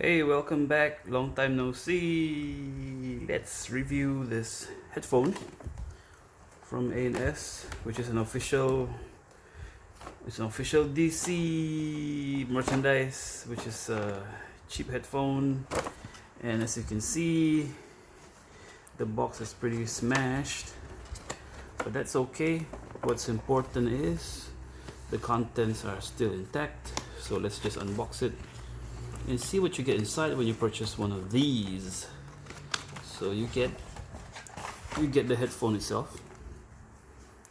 Hey, welcome back. Long time no see. Let's review this headphone from ANS, which is an official DC merchandise, which is a cheap headphone. And as you can see, the box is pretty smashed, but that's okay. What's important is the contents are still intact. So let's just unbox it and see what you get inside when you purchase one of these. So you get the headphone itself,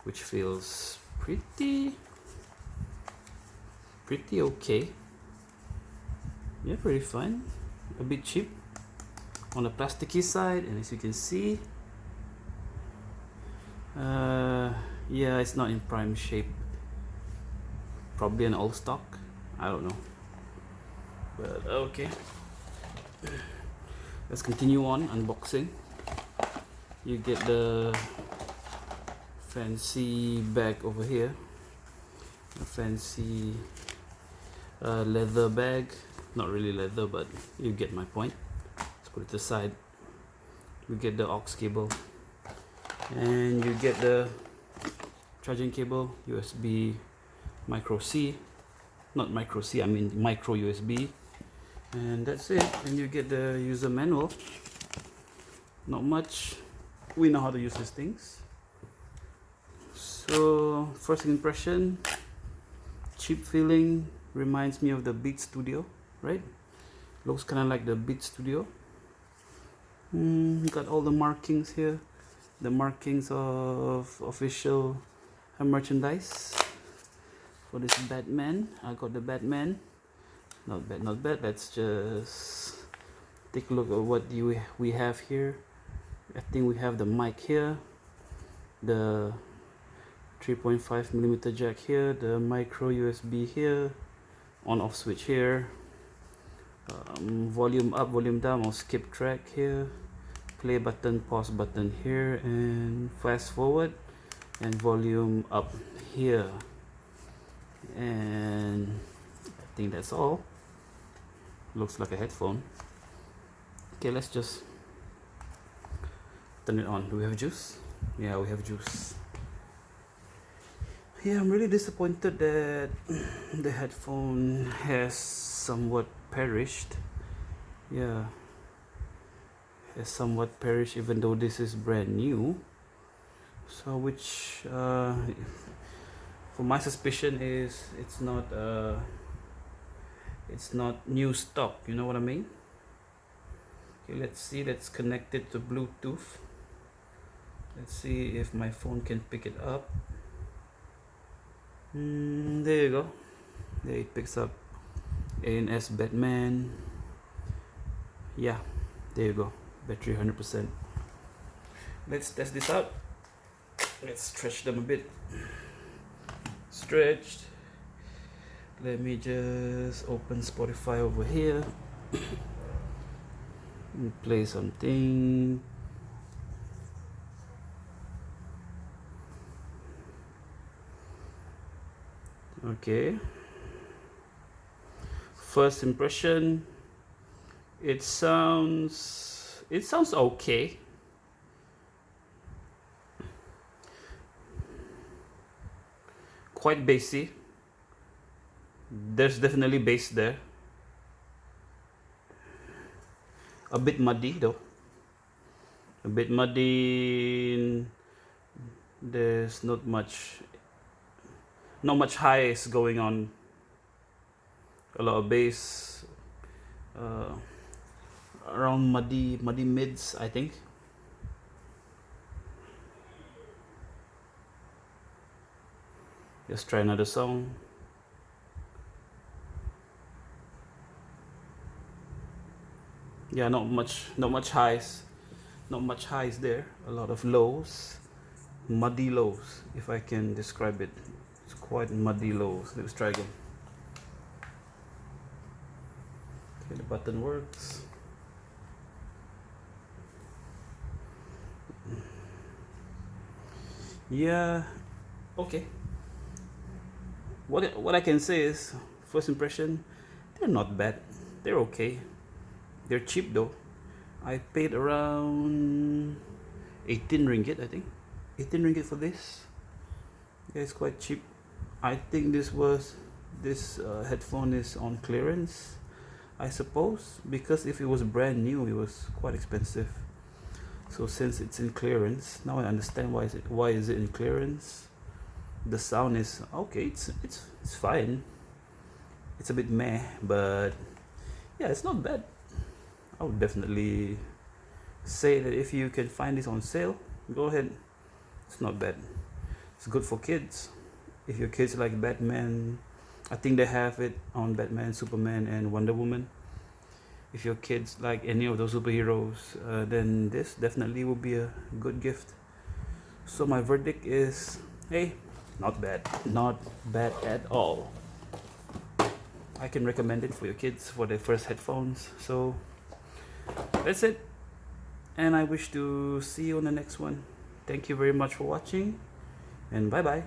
which feels pretty okay. Yeah, pretty fine. A bit cheap on the plasticky side, and as you can see, yeah, it's not in prime shape. Probably an old stock. I don't know. But okay. Let's continue on unboxing. You get the fancy bag over here, a fancy leather bag. Not really leather, but you get my point. Let's put it aside. You get the aux cable, and you get the charging cable, USB micro C, not micro C, I mean micro USB, and that's it. And you get the user manual. Not much. We know how to use these things. So first impression, cheap feeling, reminds me of the Beat Studio, right? Looks kind of like the Beat Studio. Got all the markings here, the markings of official merchandise for this Batman. I got the Batman. Not bad, not bad. Let's just take a look at what we have here. I think we have the mic here, the 3.5mm jack here, the micro USB here, on off switch here, volume up, volume down, or skip track here, play button, pause button here, and fast forward, and volume up here. And I think that's all. Looks like a headphone. Okay, let's just turn it on. Do we have juice? Yeah, we have juice. Yeah, I'm really disappointed that the headphone has somewhat perished. Yeah, has somewhat perished, even though this is brand new. So which for my suspicion is it's not new stock, you know what I mean? Okay, let's see. Let's connect it to Bluetooth. Let's see if my phone can pick it up. There you go. There it picks up ANS Batman. Yeah, there you go. Battery 100%. Let's test this out. Let's stretch them a bit. Stretched. Let me just open Spotify over here and play something. Okay. First impression, it sounds okay. Quite bassy. There's definitely bass there. A bit muddy though. A bit muddy. There's not much highs going on. A lot of bass. Around muddy mids, I think. Let's try another song. Yeah, not much highs. Not much highs there. A lot of lows. Muddy lows, if I can describe it. It's quite muddy lows. Let's try again. Okay, the button works. Yeah, okay. What I can say is, first impression, they're not bad. They're okay. They're cheap though. I paid around 18 ringgit, I think. 18 ringgit for this. Yeah, it's quite cheap. I think this headphone is on clearance, I suppose, because if it was brand new, it was quite expensive. So since it's in clearance, now I understand why is it in clearance. The sound is okay. It's fine. It's a bit meh, but yeah, it's not bad. I would definitely say that if you can find this on sale, go ahead. It's not bad. It's good for kids. If your kids like Batman, I think they have it on Batman, Superman, and Wonder Woman. If your kids like any of those superheroes, then this definitely will be a good gift. So my verdict is, hey, not bad. Not bad at all. I can recommend it for your kids for their first headphones. So that's it. And I wish to see you on the next one. Thank you very much for watching, and bye bye.